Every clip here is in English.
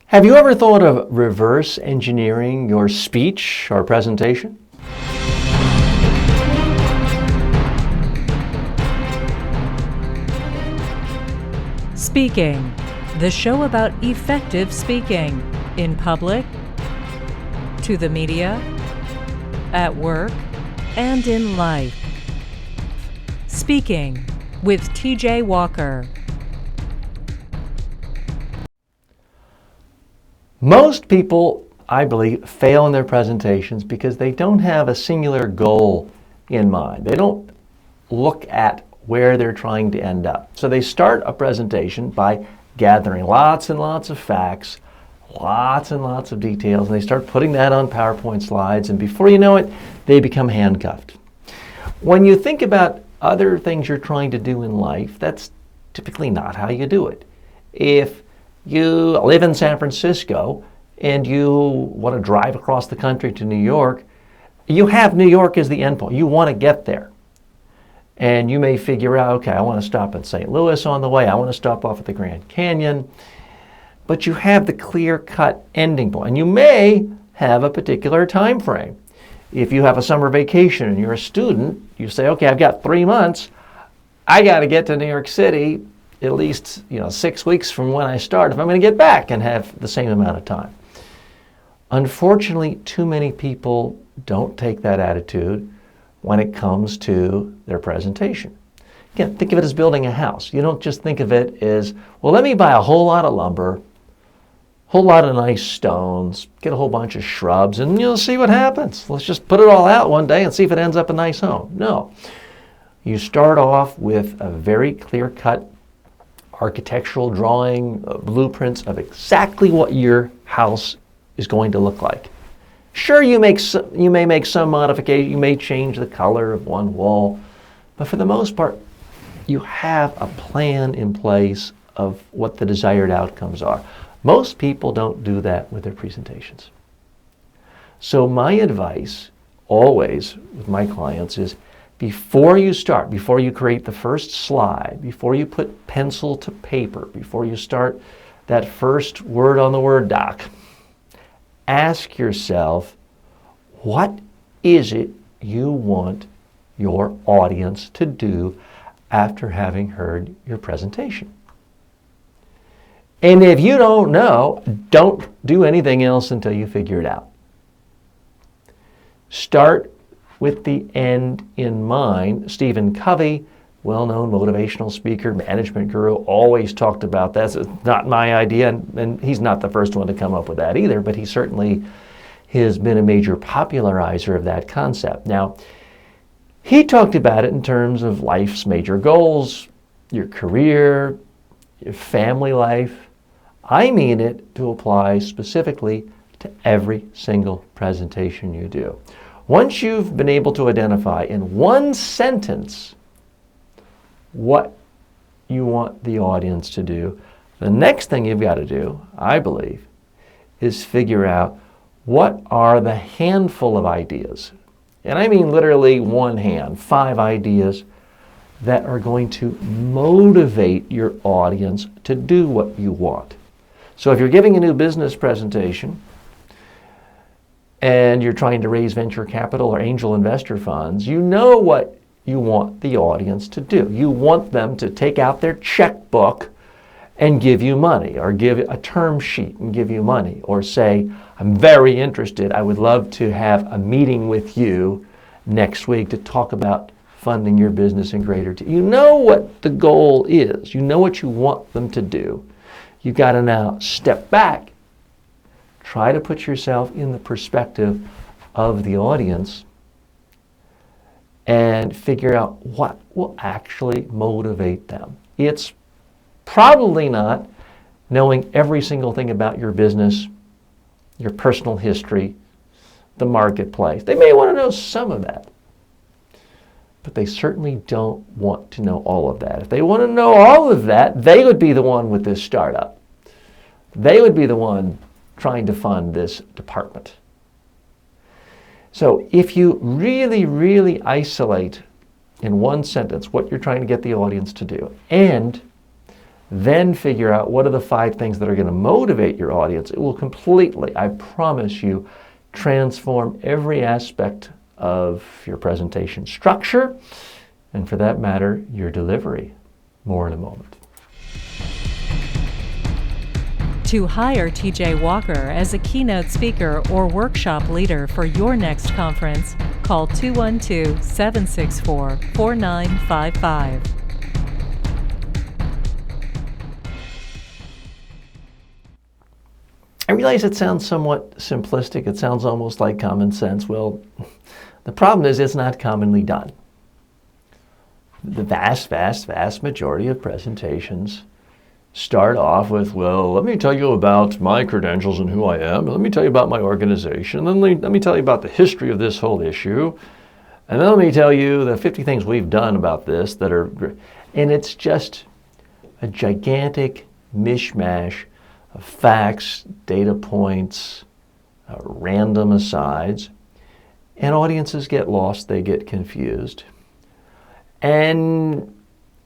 Have you ever thought of reverse engineering your speech or presentation? Speaking, the show about effective speaking in public, to the media, at work, and in life. Speaking with TJ Walker. Most people, I believe, fail in their presentations because they don't have a singular goal in mind. They don't look at where they're trying to end up. So they start a presentation by gathering lots and lots of facts, lots and lots of details, and they start putting that on PowerPoint slides, and before you know it, they become handcuffed. When you think about other things you're trying to do in life, that's typically not how you do it. If you live in San Francisco and you want to drive across the country to New York, you have New York as the endpoint. You want to get there. And you may figure out, okay, I want to stop in St. Louis on the way. I want to stop off at the Grand Canyon. But you have the clear-cut ending point. And you may have a particular time frame. If you have a summer vacation and you're a student, you say, okay, I've got 3 months. I got to get to New York City at least 6 weeks from when I start if I'm going to get back and have the same amount of time. Unfortunately, too many people don't take that attitude when it comes to their presentation. Again, think of it as building a house. You don't just think of it as, well, let me buy a whole lot of lumber, whole lot of nice stones, get a whole bunch of shrubs, and you'll see what happens. Let's just put it all out one day and see if it ends up a nice home. No. You start off with a very clear-cut architectural drawing, blueprints of exactly what your house is going to look like. Sure, you may make some modification, you may change the color of one wall, but for the most part, you have a plan in place of what the desired outcomes are. Most people don't do that with their presentations. So my advice always with my clients is before you start, before you create the first slide, before you put pencil to paper, before you start that first word on the Word doc, ask yourself, what is it you want your audience to do after having heard your presentation? And if you don't know, don't do anything else until you figure it out. Start with the end in mind. Stephen Covey, well-known motivational speaker, management guru, always talked about that. It's not my idea, and he's not the first one to come up with that either, but he certainly has been a major popularizer of that concept. Now, he talked about it in terms of life's major goals, your career, your family life. I mean it to apply specifically to every single presentation you do. Once you've been able to identify in one sentence what you want the audience to do, the next thing you've got to do, I believe, is figure out what are the handful of ideas, and I mean literally one hand, 5 ideas that are going to motivate your audience to do what you want. So if you're giving a new business presentation and you're trying to raise venture capital or angel investor funds, you know what you want the audience to do. You want them to take out their checkbook and give you money, or give a term sheet and give you money, or say, I'm very interested, I would love to have a meeting with you next week to talk about funding your business in greater detail. You know what the goal is. You know what you want them to do. You've got to now step back, try to put yourself in the perspective of the audience, and figure out what will actually motivate them. It's probably not knowing every single thing about your business, your personal history, the marketplace. They may want to know some of that, but they certainly don't want to know all of that. If they want to know all of that, they would be the one with this startup. They would be the one trying to fund this department. So if you really, really isolate in one sentence what you're trying to get the audience to do, and then figure out what are the 5 things that are going to motivate your audience. It will completely, I promise you, transform every aspect of your presentation structure, and for that matter, your delivery. More in a moment. To hire TJ Walker as a keynote speaker or workshop leader for your next conference, call 212-764-4955. I realize it sounds somewhat simplistic. It sounds almost like common sense. Well, the problem is it's not commonly done. The vast majority of presentations start off with, well, let me tell you about my credentials and who I am. Let me tell you about my organization. Then let me tell you about the history of this whole issue. And then let me tell you the 50 things we've done about this that are, and it's just a gigantic mishmash of facts, data points, random asides, and audiences get lost, they get confused. And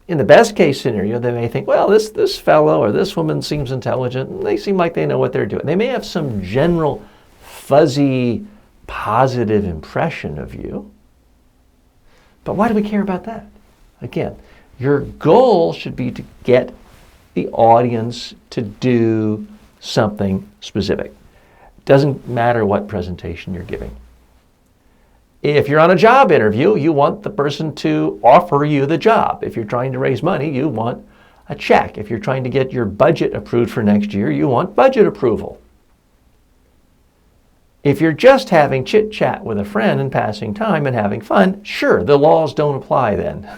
in the best case scenario, they may think, well, this fellow or this woman seems intelligent, and they seem like they know what they're doing. They may have some general, fuzzy, positive impression of you. But why do we care about that? Again, your goal should be to get the audience to do something specific. Doesn't matter what presentation you're giving. If you're on a job interview, you want the person to offer you the job. If you're trying to raise money, you want a check. If you're trying to get your budget approved for next year, you want budget approval. If you're just having chit-chat with a friend and passing time and having fun, sure, the laws don't apply then.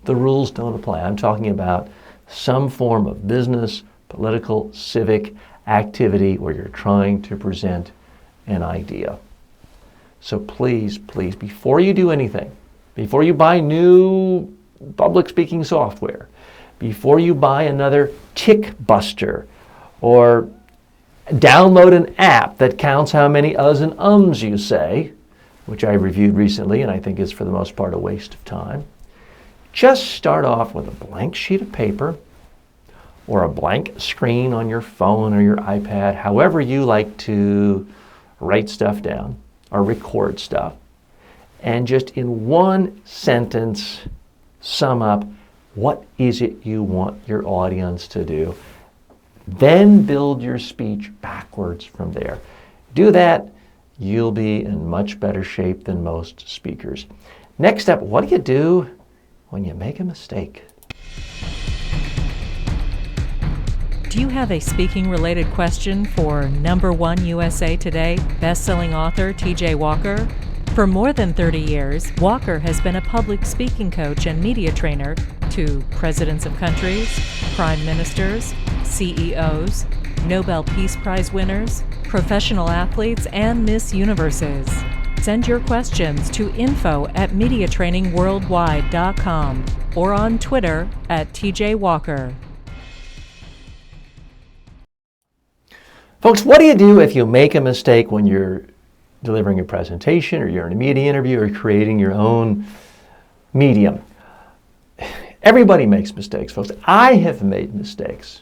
The rules don't apply. I'm talking about some form of business, political, civic activity where you're trying to present an idea. So please, before you do anything, before you buy new public speaking software, before you buy another tick buster or download an app that counts how many uhs and ums you say, which I reviewed recently and I think is for the most part a waste of time, just start off with a blank sheet of paper or a blank screen on your phone or your iPad, however you like to write stuff down or record stuff, and just in one sentence sum up what is it you want your audience to do. Then build your speech backwards from there. Do that, you'll be in much better shape than most speakers. Next up, what do you do when you make a mistake? Do you have a speaking-related question for #1 USA Today best-selling author TJ Walker? For more than 30 years, Walker has been a public speaking coach and media trainer to presidents of countries, prime ministers, CEOs, Nobel Peace Prize winners, professional athletes, and Miss Universes. Send your questions to info@mediatrainingworldwide.com or on Twitter @TJ Walker. Folks, what do you do if you make a mistake when you're delivering a presentation or you're in a media interview or creating your own medium? Everybody makes mistakes, folks. I have made mistakes.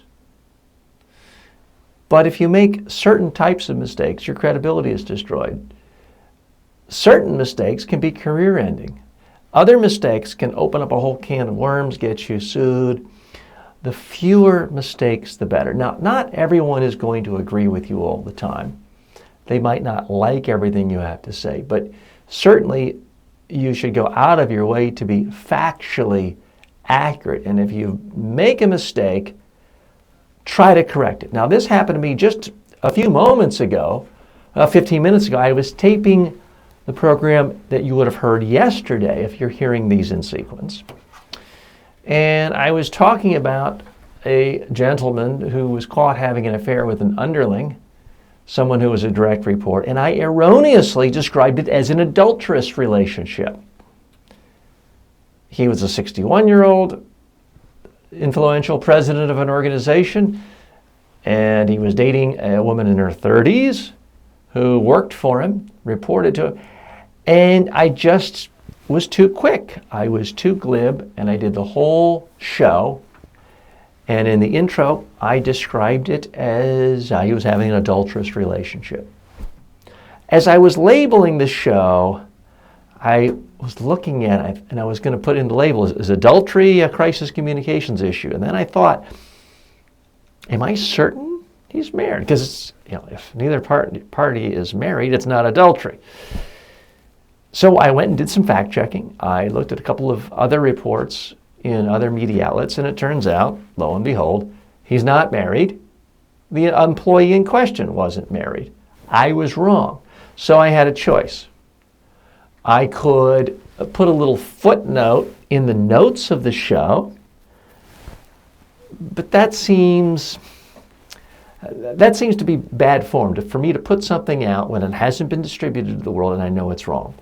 But if you make certain types of mistakes, your credibility is destroyed. Certain mistakes can be career-ending. Other mistakes can open up a whole can of worms, get you sued. The fewer mistakes, the better. Now, not everyone is going to agree with you all the time. They might not like everything you have to say, but certainly you should go out of your way to be factually accurate. And if you make a mistake, try to correct it. Now, this happened to me just a few moments ago, 15 minutes ago. I was taping the program that you would have heard yesterday if you're hearing these in sequence. And I was talking about a gentleman who was caught having an affair with an underling, someone who was a direct report, and I erroneously described it as an adulterous relationship. He was a 61-year-old influential president of an organization, and he was dating a woman in her 30s who worked for him, reported to him, and I just was too quick. I was too glib, and I did the whole show. And in the intro, I described it as he was having an adulterous relationship. As I was labeling the show, I was looking at it and I was going to put in the label, is adultery a crisis communications issue? And then I thought, am I certain he's married? Because if neither party is married, it's not adultery. So I went and did some fact checking. I looked at a couple of other reports in other media outlets, and it turns out, lo and behold, he's not married. The employee in question wasn't married. I was wrong. So I had a choice. I could put a little footnote in the notes of the show, but that seems to be bad form for me to put something out when it hasn't been distributed to the world and I know it's wrong.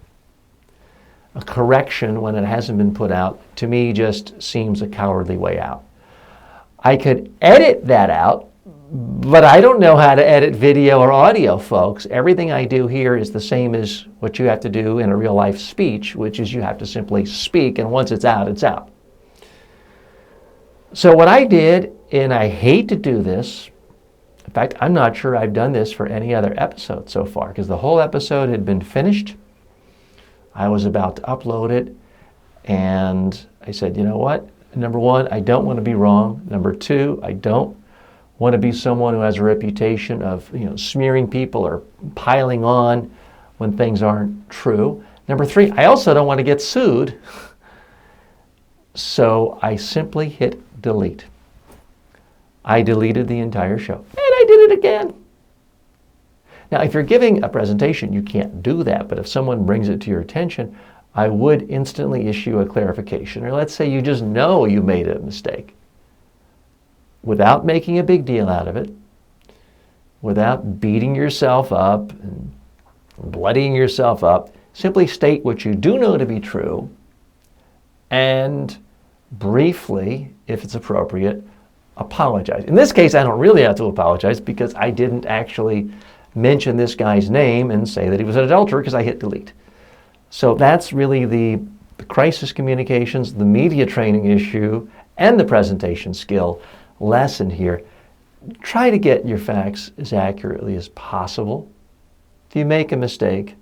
A correction when it hasn't been put out, to me, just seems a cowardly way out. I could edit that out, but I don't know how to edit video or audio, folks. Everything I do here is the same as what you have to do in a real-life speech, which is you have to simply speak, and once it's out, it's out. So what I did, and I hate to do this, in fact, I'm not sure I've done this for any other episode so far, because the whole episode had been finished. I was about to upload it, and I said, you know what? Number one, I don't want to be wrong. Number two, I don't want to be someone who has a reputation of smearing people or piling on when things aren't true. Number three, I also don't want to get sued. So I simply hit delete. I deleted the entire show, and I did it again. Now, if you're giving a presentation, you can't do that, but if someone brings it to your attention, I would instantly issue a clarification. Or let's say you just know you made a mistake. Without making a big deal out of it, without beating yourself up and bloodying yourself up, simply state what you do know to be true and briefly, if it's appropriate, apologize. In this case, I don't really have to apologize because I didn't actually mention this guy's name and say that he was an adulterer because I hit delete. So that's really the crisis communications, the media training issue, and the presentation skill lesson here. Try to get your facts as accurately as possible. If you make a mistake,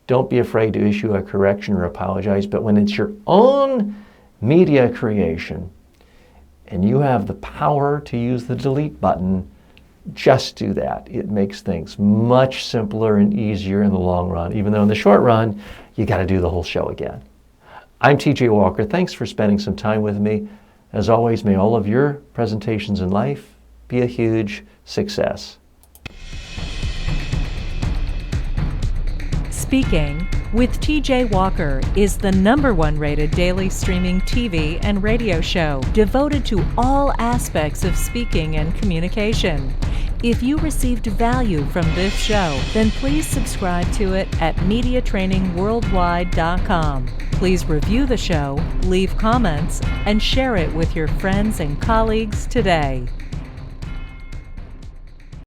don't be afraid to issue a correction or apologize. But when it's your own media creation and you have the power to use the delete button, just do that. It makes things much simpler and easier in the long run, even though in the short run, you got to do the whole show again. I'm TJ Walker. Thanks for spending some time with me. As always, may all of your presentations in life be a huge success. Speaking with TJ Walker is the #1 rated daily streaming TV and radio show devoted to all aspects of speaking and communication. If you received value from this show, then please subscribe to it at MediaTrainingWorldwide.com. Please review the show, leave comments, and share it with your friends and colleagues today.